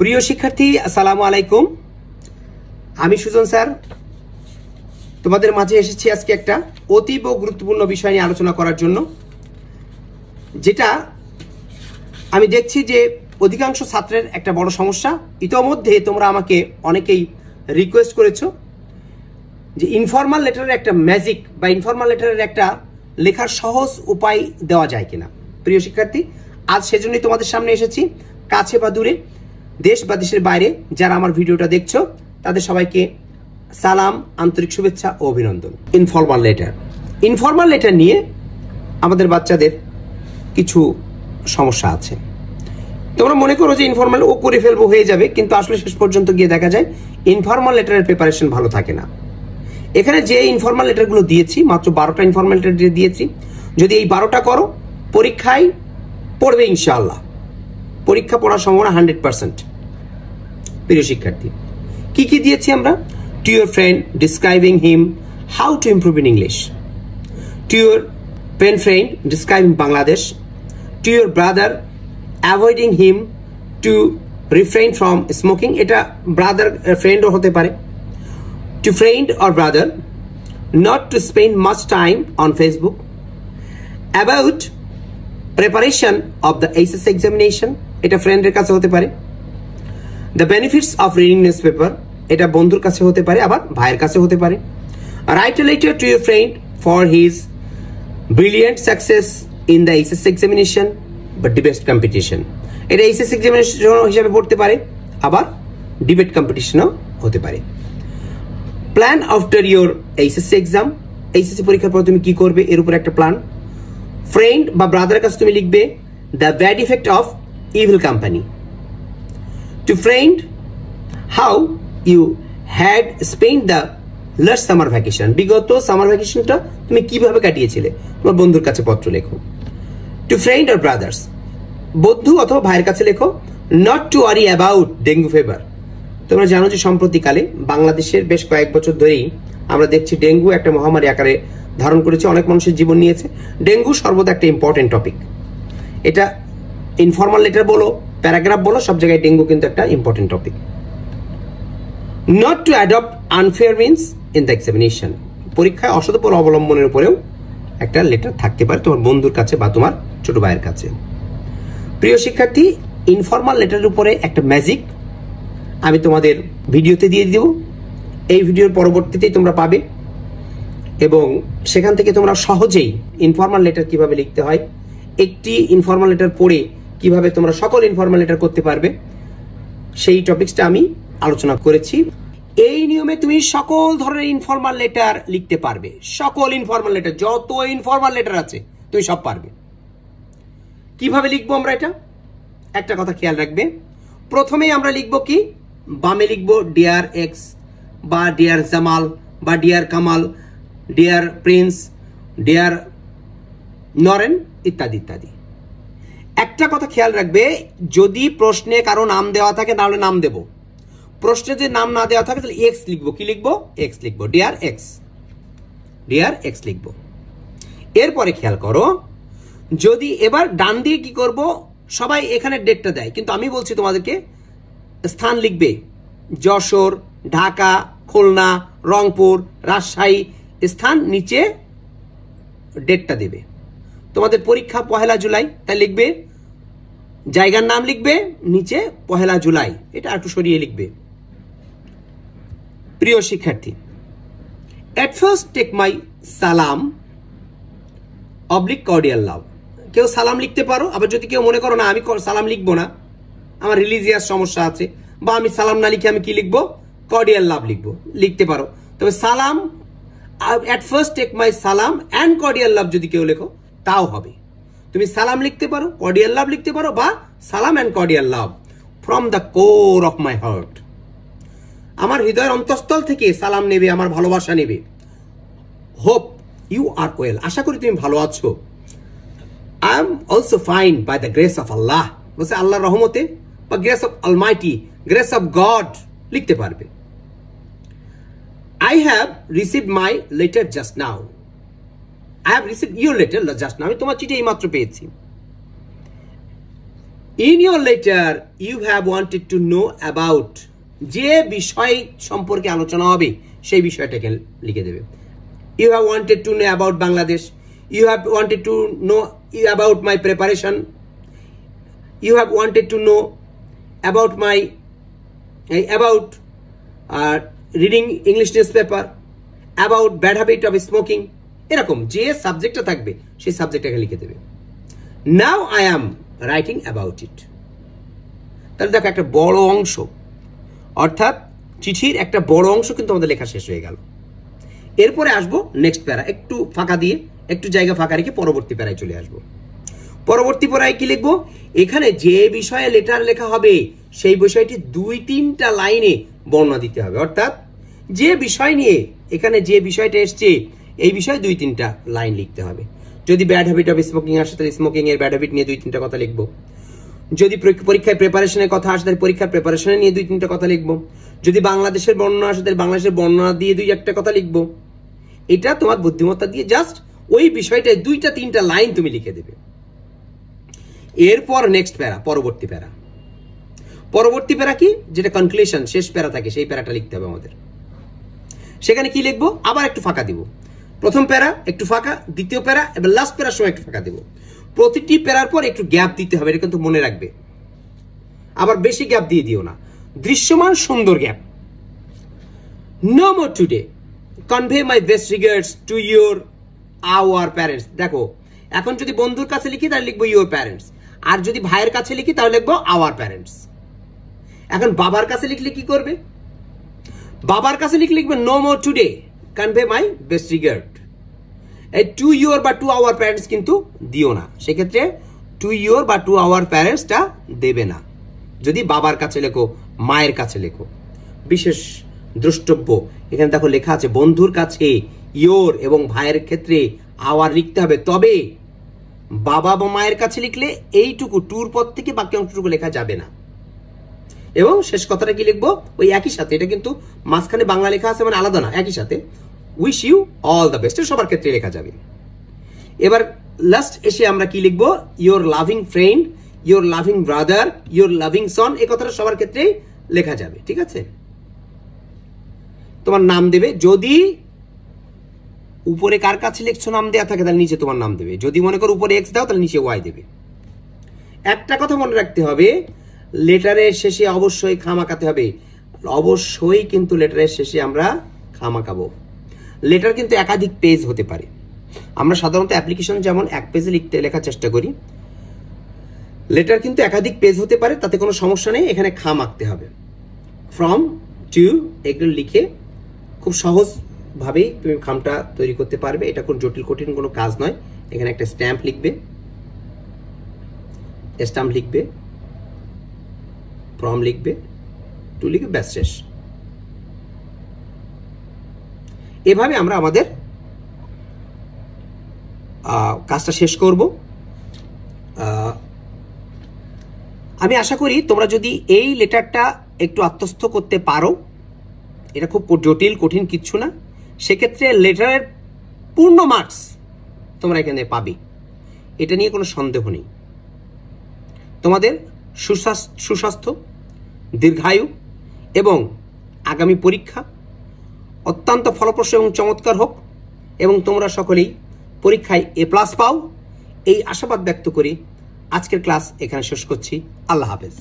প্রিয় শিক্ষার্থী, আসসালামু আলাইকুম। আমি সুজন স্যার তোমাদের মাঝে এসেছি আজকে একটা অতীব গুরুত্বপূর্ণ বিষয় নিয়ে আলোচনা করার জন্য, যেটা আমি দেখছি যে অধিকাংশ ছাত্রের একটা বড় সমস্যা। ইতোমধ্যে তোমরা আমাকে অনেকেই রিকোয়েস্ট করেছো যে ইনফর্মাল লেটারের একটা ম্যাজিক বা ইনফর্মাল লেটারের একটা লেখার সহজ উপায় দেওয়া যায় কিনা। প্রিয় শিক্ষার্থী, আজ সেজন্যই তোমাদের সামনে এসেছি। কাছে বা দূরে, দেশ বা দেশের বাইরে যারা আমার ভিডিওটা দেখছো, তাদের সবাইকে সালাম, আন্তরিক শুভেচ্ছা ও অভিনন্দন। ইনফর্মাল লেটার নিয়ে আমাদের বাচ্চাদের কিছু সমস্যা আছে। তোমরা মনে করো যে ইনফর্মাল ও করে ফেলবো, হয়ে যাবে, কিন্তু আসলে শেষ পর্যন্ত গিয়ে দেখা যায় ইনফর্মাল লেটারের প্রিপারেশন ভালো থাকে না। এখানে যে ইনফর্মাল লেটারগুলো দিয়েছি, মাত্র 12টা ইনফর্মাল লেটার দিয়েছি। যদি এই 12টা করো, পরীক্ষায় পড়বে ইনশাআল্লাহ। পরীক্ষা পড়ার সম্ভাবনা 100%। প্রিয় শিক্ষার্থী, কি কি দিয়েছি আমরা? To your friend describing him how to improve in English, to your pen friend describing Bangladesh, to your brother avoiding him to refrain from smoking, এটা ব্রাদার ফ্রেন্ডও হতে পারে। To friend or brother not to spend much time on Facebook, about preparation of the ACC examination, এটা ফ্রেন্ডের কাছে হতে পারে। The benefits of reading newspaper, এটা বন্ধুর কাছে হতে পারে, আবার ভাইয়ের কাছে হতে পারে। Write a letter to your friend for his brilliant success in the ACC examination but debate competition, এটা ACC examination হিসাবে পড়তে পারে, আবার ডিবেট কম্পিটিশনও হতে পারে। Plan after your HSC exam, HSC পরীক্ষার পর তুমি কি করবে এর উপর একটা প্ল্যান। ফ্রেন্ড বা ব্রাদারের কাছে তুমি লিখবে the bad effect of evil company. To friend how you had spend the last summer vacation, বিগত সামার ভ্যাকেশনটা তুমি কিভাবে কাটিয়েছিলে, তোমার বন্ধুর কাছে পত্র লেখো। টু ফ্রেন্ড অর ব্রাদার্স, বন্ধু অথবা ভাইয়ের কাছে লেখো not to worry about dengue fever. তোমরা জানো যে সম্প্রতিকালে বাংলাদেশের বেশ কয়েক বছর ধরেই আমরা দেখছি ডেঙ্গু একটা মহামারী আকারে ধারণ করেছে, অনেক মানুষের জীবন নিয়েছে। ডেঙ্গু সর্বদা একটা ইম্পর্টেন্ট টপিক। এটা ইনফর্মাল লেটার বলো, প্যারাগ্রাফ বলো, সব জায়গায় ডেঙ্গু কিন্তু একটা important topic. Not to adopt unfair means in the examination, পরীক্ষায় অসতর্ক অবলম্বনের উপরেও একটা লেটার থাকতে পারে তোমার বন্ধুর কাছে বা তোমার ছোট ভাইয়ের কাছে। প্রিয় শিক্ষার্থী, ইনফর্মাল লেটারের উপরে একটা ম্যাজিক আমি তোমাদের ভিডিওতে দিয়ে দিব। এই ভিডিওর পরবর্তীতেই তোমরা পাবে, এবং সেখান থেকে তোমরা সহজেই ইনফর্মাল লেটার কিভাবে লিখতে হয়, একটি ইনফর্মাল লেটার পড়ে কিভাবে তোমরা সকল ইনফর্মাল লেটার করতে পারবে, সেই টপিকসটা আমি আলোচনা করেছি। এই নিয়মে তুমি সকল ধরনের ইনফর্মাল লেটার লিখতে পারবে। সকল ইনফর্মাল লেটার, যত ইনফর্মাল লেটার আছে তুমি সব পারবে। কিভাবে লিখবো আমরা, এটা একটা কথা খেয়াল রাখবে। প্রথমেই আমরা লিখবো কি, বামে লিখবো ডিয়ার এক্স বা ডিয়ার জামাল বা dear Kamal, dear Prince, dear Naren, ইত্যাদি ইত্যাদি। একটা কথা খেয়াল রাখবে, যদি প্রশ্নে কারো নাম দেওয়া থাকে তাহলে নাম দেব, প্রশ্নে যদি নাম না দেওয়া থাকে তাহলে এক্স লিখবো। কি লিখবো? এক্স লিখবো, ডিয়ার এক্স, ডিয়ার এক্স লিখবো। এরপরে খেয়াল করো, যদি এবার ডান দিয়ে কি করব, সবাই এখানে ডেটটা দেয়, কিন্তু আমি বলছি তোমাদেরকে স্থান লিখবে। যশোর, ঢাকা, খুলনা, রংপুর, রাজশাহী, স্থান নিচে ডেটটা দেবে। তোমাদের পরীক্ষা 1 জুলাই, তাই লিখবে জায়গার নাম লিখবে, নিচে 1 জুলাই, এটা একটু সরিয়ে লিখবে। প্রিয় শিক্ষার্থী, এট ফার্স্ট টেক মাই সালাম অবলিক কর্ডিয়াল লাভ। কেউ সালাম লিখতে পারো, আবার যদি কেউ মনে করো না আমি সালাম লিখবো না, আমার রিলিজিয়াস সমস্যা আছে, বা আমি সালাম না লিখে আমি কি লিখবো, কর্ডিয়াল লাভ লিখবো, লিখতে পারো। তবে সালাম এট ফার্স্ট টেক মাই সালাম অ্যান্ড কর্ডিয়াল লাভ যদি কেউ লেখো তাও হবে। তুমি সালাম লিখতে পারো, কর্ডিয়াল লাভ লিখতে পারো, বা সালাম and cordial love from the core of my heart, আমার হৃদয়ের অন্তঃস্থল থেকে সালাম নেবে, আমার ভালোবাসা নেবে। হোপ ইউ আর ওয়েল, আশা করি তুমি ভালো আছো। I am also fine by the grace of Allah, বলছে আল্লাহর রহমতে, বা grace of Almighty, grace of god লিখতে পারবে। I have received my letter just now, I have received your letter just now, আমি তোমার চিঠি এইমাত্র পেয়েছি। In your letter you have wanted to know about, যে বিষয় সম্পর্কে আলোচনা হবে সেই বিষয়টাকে লিখে দেবে। You have wanted to know about Bangladesh, you have wanted to know about my preparation, you have wanted to know about my about reading English newspaper, about bad habit of smoking, এরকম যে সাবজেক্টটা থাকবে সেই সাবজেক্টটাকে লিখে দেবে। Now I am writing about it. তাহলে দেখো একটা বড় অংশ, অর্থাৎ চিঠির একটা বড় অংশ কিন্তু আমাদের লেখা শেষ হয়ে গেল। এরপরে আসবো নেক্সট প্যারা, একটু ফাঁকা দিয়ে একটু জায়গা ফাঁকা রেখে পরবর্তী প্যারায় চলে আসবো। পরবর্তী প্যারায় কি লিখবো? এখানে যে বিষয়ে লেটার লেখা হবে সেই বিষয়টি 2-3টা লাইনে বর্ণনা দিতে হবে। অর্থাৎ যে বিষয় নিয়ে এখানে যে বিষয়টা এসছে এই বিষয়ে 2-3টা লাইন লিখতে হবে। যদি ব্যাড হ্যাবিট অফ স্মোকিং আসে তাহলে স্মোকিং এর ব্যাড হ্যাবিট নিয়ে 2-3টা কথা লিখবো। যদি পরীক্ষায় প্রিপারেশনের কথা আসে তাহলে পরীক্ষার প্রিপারেশনে নিয়ে 2-3টা কথা লিখবো। যদি বাংলাদেশের বর্ণনা আসে তাহলে বাংলাদেশের বর্ণনা দিয়ে 2-1টা কথা লিখবো। এটা তোমার বুদ্ধিমত্তা দিয়ে জাস্ট ওই বিষয়টায় 2-3টা লাইন তুমি লিখে দেবে। এরপর নেক্সট প্যারা, পরবর্তী প্যারা। পরবর্তী প্যারা কি? যেটা কনক্লুশন, শেষ প্যারা থাকে, সেই প্যারাটা লিখতে হবে আমাদের। সেখানে কি লিখবো? আবার একটু ফাঁকা দিব। প্রথম প্যারা একটু ফাঁকা, দ্বিতীয় প্যারা এবার লাস্ট প্যারার সময় একটু ফাঁকা দিব। প্রতিটি প্যারার পর একটু গ্যাপ দিতে হবে, এটা কিন্তু মনে রাখবে। আবার বেশি গ্যাপ দিয়ে দিও না, দৃশ্যমান সুন্দর gap. No more today, convey my best regards to your our parents. দেখো এখন যদি বন্ধুর কাছে লিখি তাহলে লিখবো ইউর প্যারেন্টস, আর যদি ভাইয়ের কাছে লিখি তাহলে লিখবো আওয়ার প্যারেন্টস। এখন বাবার কাছে লিখলে কি করবে? বাবার কাছে লিখবে no more today, convey my best regard. এই টু ইউর বা টু আওয়ার প্যারেন্টস কিন্তু দিও না, সেক্ষেত্রে টু ইউর বা টু আওয়ার প্যারেন্টসটা দেবে না। যদি বাবার কাছে লেখো, মায়ের কাছে লেখো। বিশেষ দ্রষ্টব্য, এখানে দেখো লেখা আছে বন্ধুর কাছে ইয়োর এবং ভাইয়ের ক্ষেত্রে আওয়ার লিখতে হবে। তবে বাবা বা মায়ের কাছে লিখলে এইটুকু টুর পর থেকে বাকি অংশটুকু লেখা যাবে না। এবং শেষ কথাটা কি লিখবো? ওই একই সাথে, এটা কিন্তু মাঝখানে বাংলা লেখা আছে মানে আলাদা না, একই সাথে wish you all the best, সবার ক্ষেত্রে লেখা যাবে। এবার লাস্ট এসে আমরা কি লিখবো? Your loving friend, your loving brother, your loving son, এই কথাটা সবার ক্ষেত্রেই লেখা যাবে। ঠিক আছে? তোমার নাম দেবে, যদি উপরে কার কাছে লিখছো নাম দেওয়া থাকে তাহলে নিচে তোমার নাম দেবে। যদি মনে করো উপরে এক্স দাও তাহলে নিচে ওয়াই দেবে। একটা কথা মনে রাখতে হবে, লেটারের শেষে অবশ্যই খামাকাতে হবে। অবশ্যই কিন্তু লেটারের শেষে আমরা খামাকাবো। লেটার কিন্তু একাধিক পেজ হতে পারে। আমরা সাধারণত অ্যাপ্লিকেশন যেমন এক পেজে লেখার চেষ্টা করি, লেটার কিন্তু একাধিক পেজ হতে পারে, তাতে কোনো সমস্যা নেই। এখানে খাম আঁকতে হবে। ফ্রম, টু, এগুলো লিখে খুব সহজভাবেই তুমি খামটা তৈরি করতে পারবে। এটা কোনো জটিল কঠিন কোনো কাজ নয়। এখানে একটা স্ট্যাম্প লিখবে, স্ট্যাম্প লিখবে, ফ্রম লিখবে, টু লিখবে, ব্যাস শেষ। এভাবে আমরা আমাদের কাজটা শেষ করব। আমি আশা করি তোমরা যদি এই লেটারটা একটু আত্মস্থ করতে পারো, এটা খুব জটিল কঠিন কিচ্ছু না, সেক্ষেত্রে লেটারের পূর্ণ মার্কস তোমরা এখানে পাবে, এটা নিয়ে কোনো সন্দেহ নেই। তোমাদের সুস্বাস্থ্য, দীর্ঘায়ু এবং আগামী পরীক্ষা অত্যন্ত ফলপ্রসূ এবং চমৎকার হোক, এবং তোমরা সকলেই পরীক্ষায় A+ পাও, এই আশাবাদ ব্যক্ত করি আজকের ক্লাস এখানে শেষ করছি। আল্লাহ হাফেজ।